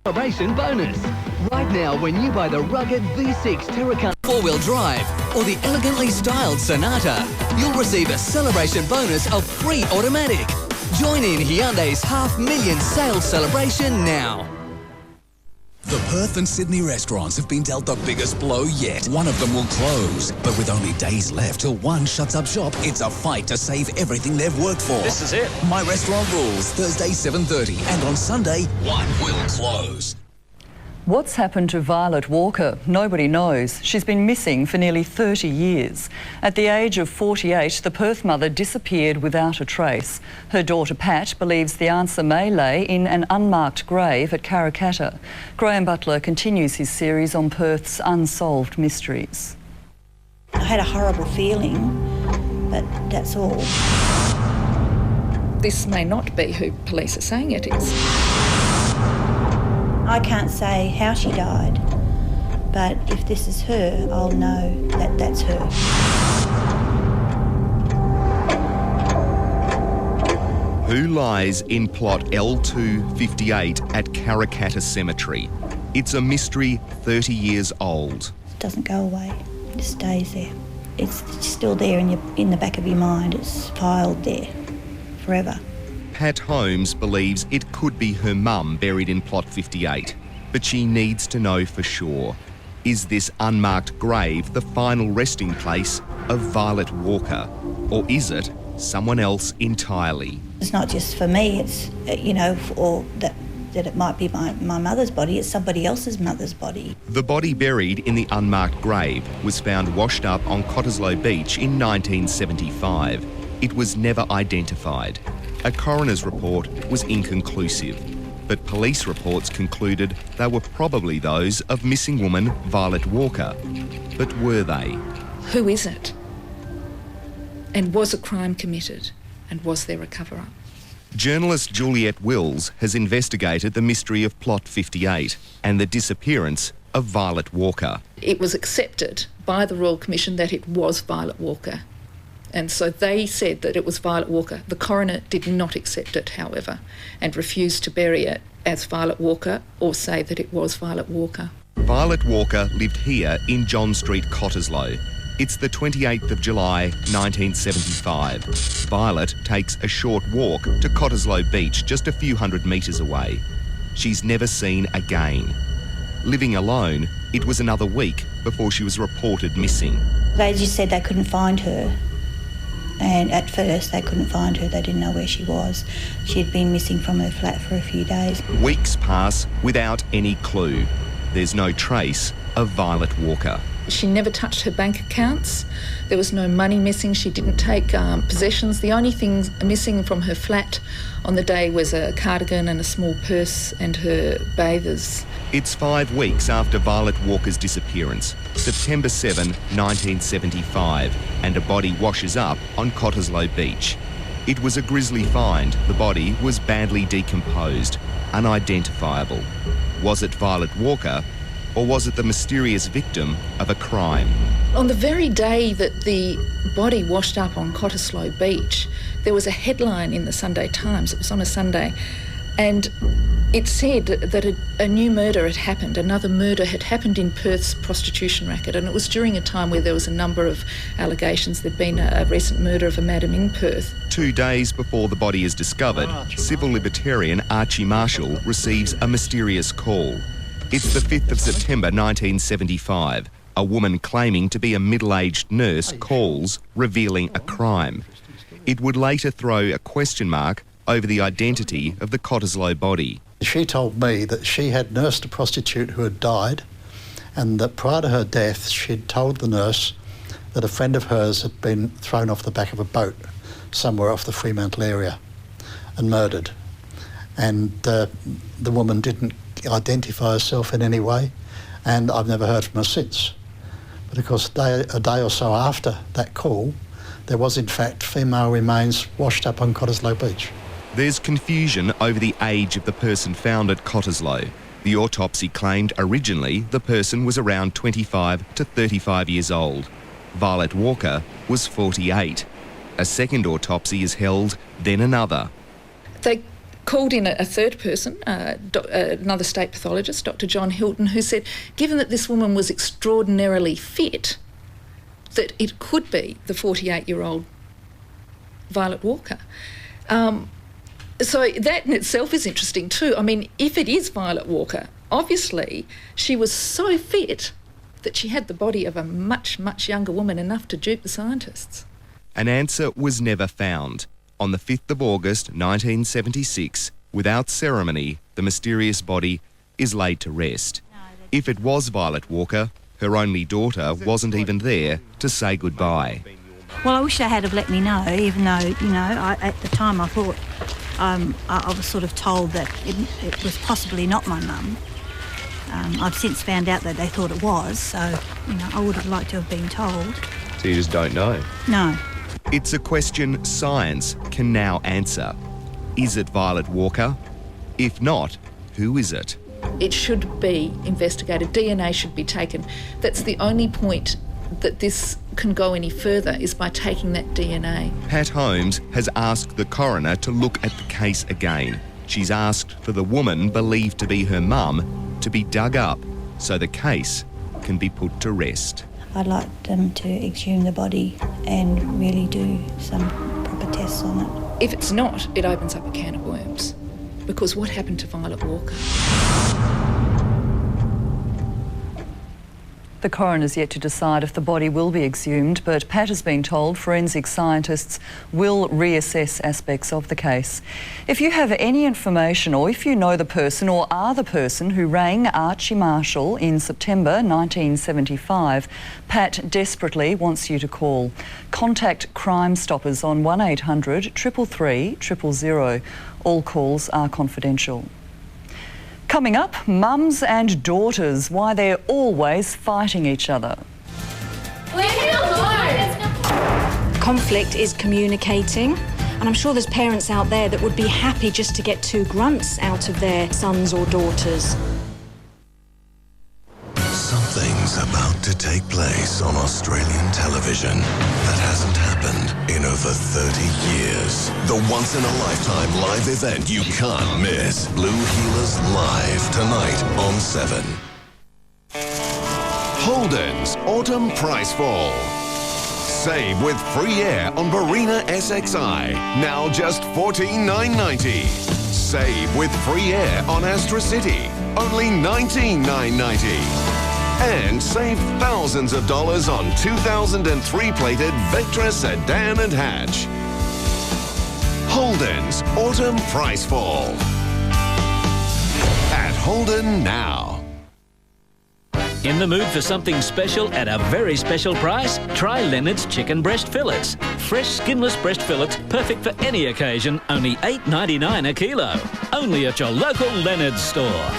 Celebration bonus. Right now, when you buy the rugged V6 Terracotta four-wheel drive or the elegantly styled Sonata, you'll receive a celebration bonus of free automatic. Join in Hyundai's $500,000 sales celebration now. The Perth and Sydney restaurants have been dealt the biggest blow yet. One of them will close, but with only days left till one shuts up shop, it's a fight to save everything they've worked for. This is it. My Restaurant Rules, Thursday 7:30, and on Sunday, one will close. What's happened to Violet Walker? Nobody knows. She's been missing for nearly 30 years. At the age of 48, the Perth mother disappeared without a trace. Her daughter Pat believes the answer may lay in an unmarked grave at Karrakatta. Graham Butler continues his series on Perth's unsolved mysteries. I had a horrible feeling, but that's all. This may not be who police are saying it is. I can't say how she died, but if this is her, I'll know that that's her. Who lies in plot L258 at Karrakatta Cemetery? It's a mystery 30 years old. It doesn't go away, it stays there. It's still there in the back of your mind, it's filed there forever. Pat Holmes believes it could be her mum buried in plot 58, but she needs to know for sure. Is this unmarked grave the final resting place of Violet Walker, or is it someone else entirely? It's not just for me, it's, or that it might be my mother's body, it's somebody else's mother's body. The body buried in the unmarked grave was found washed up on Cottesloe Beach in 1975. It was never identified. A coroner's report was inconclusive, but police reports concluded they were probably those of missing woman Violet Walker. But were they? Who is it? And was a crime committed? And was there a cover-up? Journalist Juliette Wills has investigated the mystery of plot 58 and the disappearance of Violet Walker. It was accepted by the Royal Commission that it was Violet Walker. And so they said that it was Violet Walker. The coroner did not accept it, however, and refused to bury it as Violet Walker or say that it was Violet Walker. Violet Walker lived here in John Street, Cottesloe. It's the 28th of July, 1975. Violet takes a short walk to Cottesloe Beach, just a few hundred metres away. She's never seen again. Living alone, it was another week before she was reported missing. They just said they couldn't find her. And at first they couldn't find her, they didn't know where she was. She'd been missing from her flat for a few days. Weeks pass without any clue. There's no trace of Violet Walker. She never touched her bank accounts. There was no money missing. She didn't take possessions. The only things missing from her flat on the day was a cardigan and a small purse and her bathers. It's 5 weeks after Violet Walker's disappearance, September 7, 1975, and a body washes up on Cottesloe Beach. It was a grisly find. The body was badly decomposed, unidentifiable. Was it Violet Walker, or was it the mysterious victim of a crime? On the very day that the body washed up on Cottesloe Beach, there was a headline in the Sunday Times. It was on a Sunday, and it said that a new murder had happened. Another murder had happened in Perth's prostitution racket, and it was during a time where there was a number of allegations. There'd been a recent murder of a madam in Perth. 2 days before the body is discovered, civil libertarian Archie Marshall receives a mysterious call. It's the 5th of September 1975. A woman claiming to be a middle-aged nurse calls, revealing a crime. It would later throw a question mark over the identity of the Cottesloe body. She told me that she had nursed a prostitute who had died, and that prior to her death she'd told the nurse that a friend of hers had been thrown off the back of a boat somewhere off the Fremantle area and murdered. And the woman didn't identify herself in any way, and I've never heard from her since. But of course, a day or so after that call, there was in fact female remains washed up on Cottesloe Beach. There's confusion over the age of the person found at Cottesloe. The autopsy claimed originally the person was around 25 to 35 years old. Violet Walker was 48. A second autopsy is held, then another. They called in a third person, another state pathologist, Dr. John Hilton, who said, given that this woman was extraordinarily fit, that it could be the 48-year-old Violet Walker. So that in itself is interesting too. I mean, if it is Violet Walker, obviously she was so fit that she had the body of a much, much younger woman, enough to dupe the scientists. An answer was never found. On the 5th of August 1976, without ceremony, the mysterious body is laid to rest. If it was Violet Walker, her only daughter wasn't even there to say goodbye. Well, I wish they had have let me know, even though, you know, at the time I thought I was sort of told that it was possibly not my mum. I've since found out that they thought it was, so, you know, I would have liked to have been told. So you just don't know? No. It's a question science can now answer. Is it Violet Walker? If not, who is it? It should be investigated. DNA should be taken. That's the only point that this can go any further, is by taking that DNA. Pat Holmes has asked the coroner to look at the case again. She's asked for the woman believed to be her mum to be dug up so the case can be put to rest. I'd like them to exhume the body and really do some proper tests on it. If it's not, it opens up a can of worms. Because what happened to Violet Walker? The coroner's yet to decide if the body will be exhumed, but Pat has been told forensic scientists will reassess aspects of the case. If you have any information, or if you know the person or are the person who rang Archie Marshall in September 1975, Pat desperately wants you to call. Contact Crime Stoppers on 1800 333 000. All calls are confidential. Coming up, mums and daughters, why they're always fighting each other. Conflict is communicating, and I'm sure there's parents out there that would be happy just to get 2 grunts out of their sons or daughters. Something's about to take place on Australian television that hasn't happened in over 30 years. The once-in-a-lifetime live event you can't miss. Blue Heelers Live, tonight on 7. Holden's Autumn Price Fall. Save with free air on Barina SXI, now just $14,990. Save with free air on Astra City, only $19,990. And save thousands of dollars on 2003 plated Vectra sedan and hatch. Holden's Autumn Price Fall. At Holden now. In the mood for something special at a very special price? Try Lenard's chicken breast fillets. Fresh skinless breast fillets, perfect for any occasion, only $8.99 a kilo. Only at your local Lenard's store.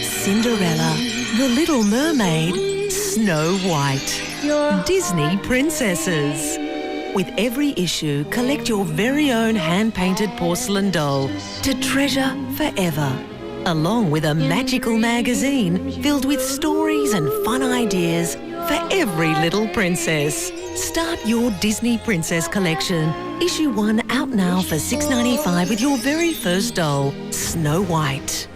Cinderella, The Little Mermaid, Snow White, Disney princesses. With every issue, collect your very own hand-painted porcelain doll to treasure forever, along with a magical magazine filled with stories and fun ideas for every little princess. Start your Disney Princess collection. Issue 1 out now for $6.95 with your very first doll, Snow White.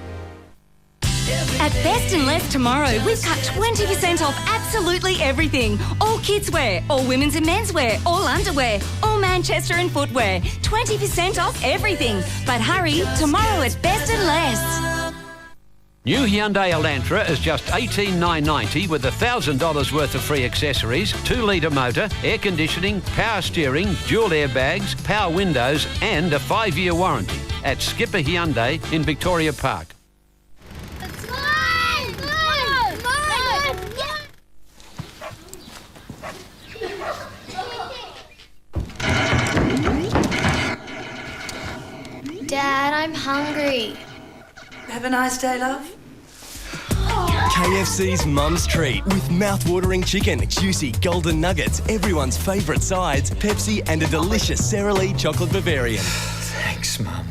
At Best and Less tomorrow, we've cut 20% off absolutely everything. All kids wear, all women's and men's wear, all underwear, all Manchester and footwear. 20% off everything. But hurry, tomorrow at Best and Less. New Hyundai Elantra is just $18,990 with $1,000 worth of free accessories, 2-litre motor, air conditioning, power steering, dual airbags, power windows and a 5-year warranty at Skipper Hyundai in Victoria Park. Dad, I'm hungry. Have a nice day, love. KFC's Mum's Treat with mouth-watering chicken, juicy golden nuggets, everyone's favourite sides, Pepsi and a delicious Sara Lee chocolate Bavarian. Thanks, Mum.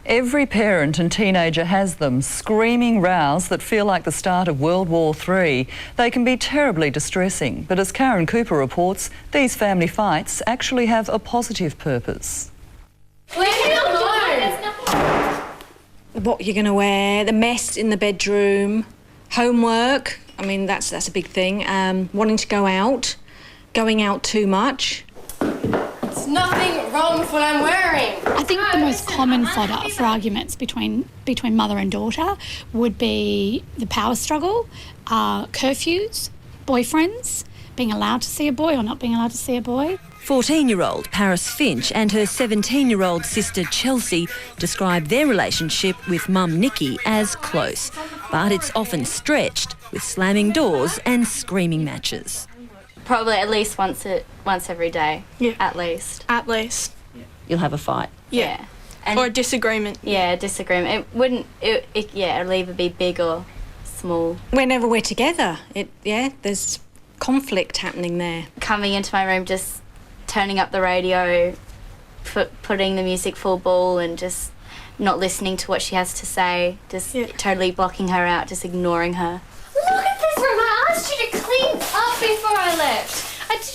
Every parent and teenager has them, screaming rows that feel like the start of World War III. They can be terribly distressing, but as Karen Cooper reports, these family fights actually have a positive purpose. Where do you go? What you're going to wear, the mess in the bedroom, homework. I mean, that's a big thing. Wanting to go out, going out too much. There's nothing wrong with what I'm wearing. I think the most common fodder for arguments between mother and daughter would be the power struggle, curfews, boyfriends, being allowed to see a boy or not being allowed to see a boy. 14-year-old Paris Finch and her 17-year-old sister Chelsea describe their relationship with mum Nikki as close, but it's often stretched with slamming doors and screaming matches. Probably at least once every day. Yeah. At least. At least. You'll have a fight. Yeah. And or a disagreement. Yeah, a disagreement. It'll either be big or small. Whenever we're together, there's conflict happening there. Coming into my room, just turning up the radio, putting the music full ball and just not listening to what she has to say, just totally blocking her out, just ignoring her. Look at this room. I asked you to clean up before I left.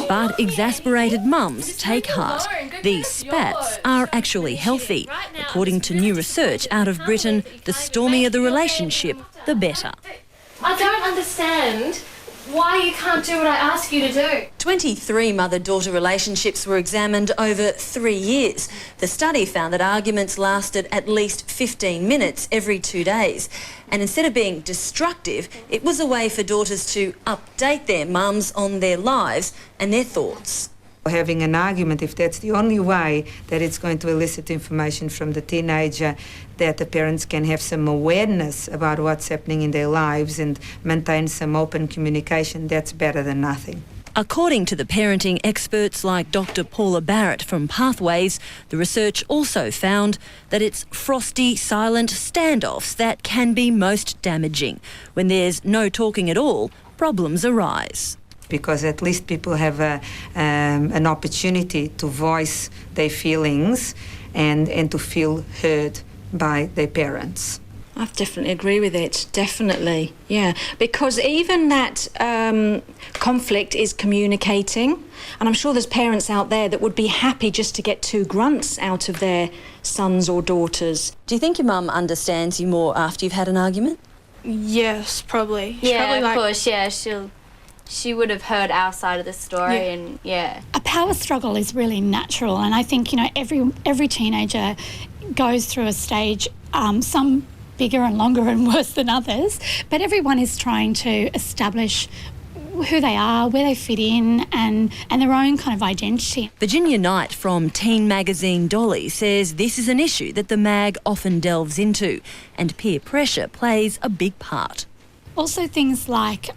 But exasperated mums take heart. These spats are actually healthy. According to new research out of Britain, the stormier the relationship, the better. I don't understand why you can't do what I ask you to do. 23 mother-daughter relationships were examined over 3 years. The study found that arguments lasted at least 15 minutes every 2 days. And instead of being destructive, it was a way for daughters to update their mums on their lives and their thoughts. Having an argument, if that's the only way that it's going to elicit information from the teenager, that the parents can have some awareness about what's happening in their lives and maintain some open communication, that's better than nothing. According to the parenting experts like Dr. Paula Barrett from Pathways, the research also found that it's frosty, silent standoffs that can be most damaging. When there's no talking at all, problems arise. Because at least people have an opportunity to voice their feelings and to feel heard by their parents. I definitely agree with it, definitely, yeah. Because even that conflict is communicating, and I'm sure there's parents out there that would be happy just to get 2 grunts out of their sons or daughters. Do you think your mum understands you more after you've had an argument? Yes, probably. Of course, yeah, she would have heard our side of the story and A power struggle is really natural, and I think, every teenager goes through a stage, some bigger and longer and worse than others, but everyone is trying to establish who they are, where they fit in and their own kind of identity. Virginia Knight from teen magazine Dolly says this is an issue that the mag often delves into, and peer pressure plays a big part. Also things like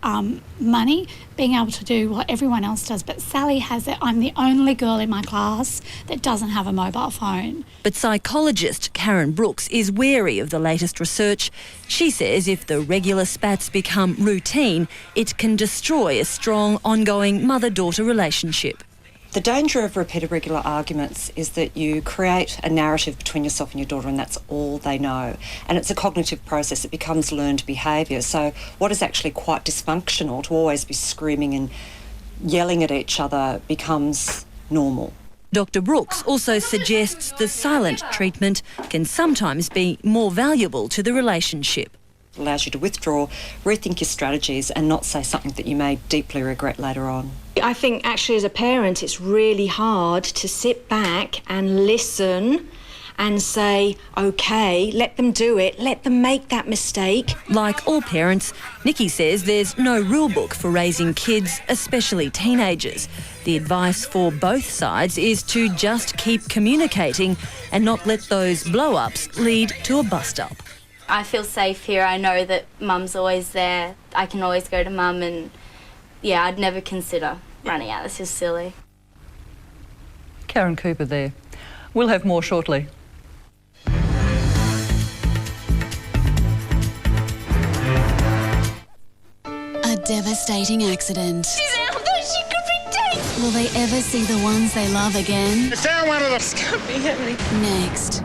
money, being able to do what everyone else does. But Sally has it. I'm the only girl in my class that doesn't have a mobile phone. But psychologist Karen Brooks is wary of the latest research. She says if the regular spats become routine, it can destroy a strong, ongoing mother-daughter relationship. The danger of repeated regular arguments is that you create a narrative between yourself and your daughter, and that's all they know. And it's a cognitive process. It becomes learned behaviour. So what is actually quite dysfunctional, to always be screaming and yelling at each other, becomes normal. Dr. Brooks also suggests the silent treatment can sometimes be more valuable to the relationship. It allows you to withdraw, rethink your strategies and not say something that you may deeply regret later on. I think actually as a parent it's really hard to sit back and listen and say, OK, let them do it, let them make that mistake. Like all parents, Nikki says there's no rule book for raising kids, especially teenagers. The advice for both sides is to just keep communicating and not let those blow-ups lead to a bust-up. I feel safe here. I know that mum's always there. I can always go to mum and, I'd never consider running out. This is silly. Karen Cooper there. We'll have more shortly. A devastating accident. She's out there. She could be dead. Will they ever see the ones they love again? Is there one of them? It's can't be happening. Next.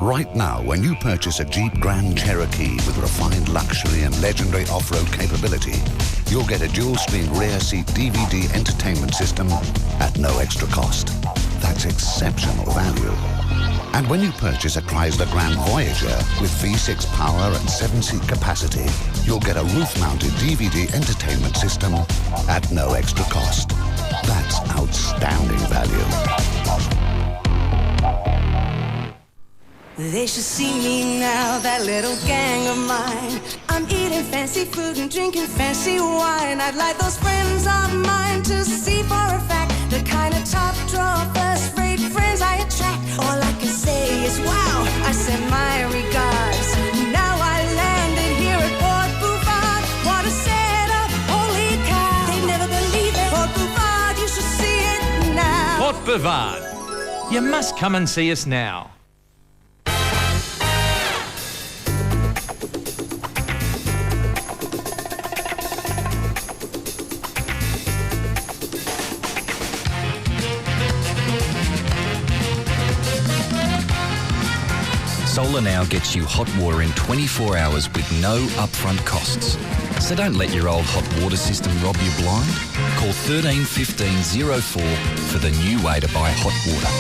Right now, when you purchase a Jeep Grand Cherokee with refined luxury and legendary off-road capability, you'll get a dual-screen rear seat DVD entertainment system at no extra cost. That's exceptional value. And when you purchase a Chrysler Grand Voyager with V6 power and 7-seat capacity, you'll get a roof-mounted DVD entertainment system at no extra cost. That's outstanding value. They should see me now, that little gang of mine. I'm eating fancy food and drinking fancy wine. I'd like those friends of mine to see for a fact the kind of top draw, first-rate friends I attract. All I can say is wow, I send my regards. Now I landed here at Port Bouvard. What a setup, holy cow. They'd never believe it. Port Bouvard, you should see it now. Port Bouvard. You must come and see us now. Solar Now gets you hot water in 24 hours with no upfront costs. So don't let your old hot water system rob you blind. Call 13 15 04 for the new way to buy hot water.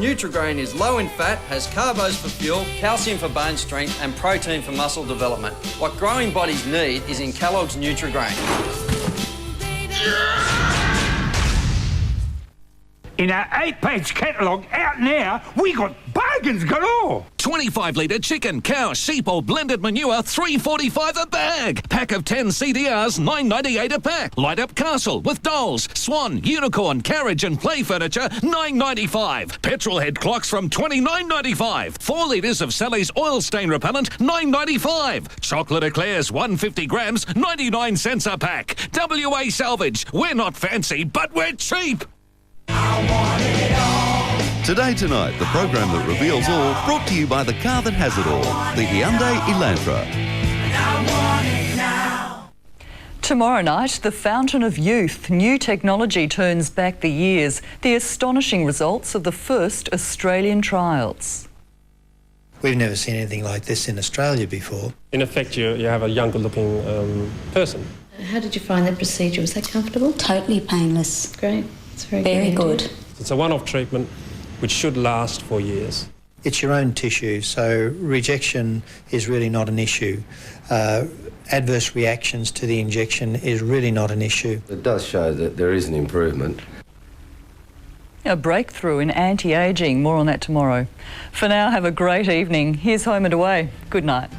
Nutri-Grain is low in fat, has carbos for fuel, calcium for bone strength and protein for muscle development. What growing bodies need is in Kellogg's Nutri-Grain. In our 8-page catalogue out now, we got bargains galore. 25-litre chicken, cow, sheep or blended manure, $3.45 a bag. Pack of 10 CDRs, $9.98 a pack. Light up castle with dolls, swan, unicorn, carriage and play furniture, $9.95. Petrol head clocks from $29.95. 4 litres of Sally's oil stain repellent, $9.95. Chocolate eclairs, 150 grams, 99 cents a pack. WA Salvage. We're not fancy, but we're cheap. Today Tonight, the program that reveals all, brought to you by the car that has it all, the Hyundai Elantra. Tomorrow night, the Fountain of Youth. New technology turns back the years. The astonishing results of the first Australian trials. We've never seen anything like this in Australia before. In effect, you have a younger looking person. How did you find that procedure? Was that comfortable? Totally painless. Great. It's very good. It's a one-off treatment which should last for years. It's your own tissue, so rejection is really not an issue. Adverse reactions to the injection is really not an issue. It does show that there is an improvement. A breakthrough in anti-ageing. More on that tomorrow. For now, have a great evening. Here's Home and Away. Good night.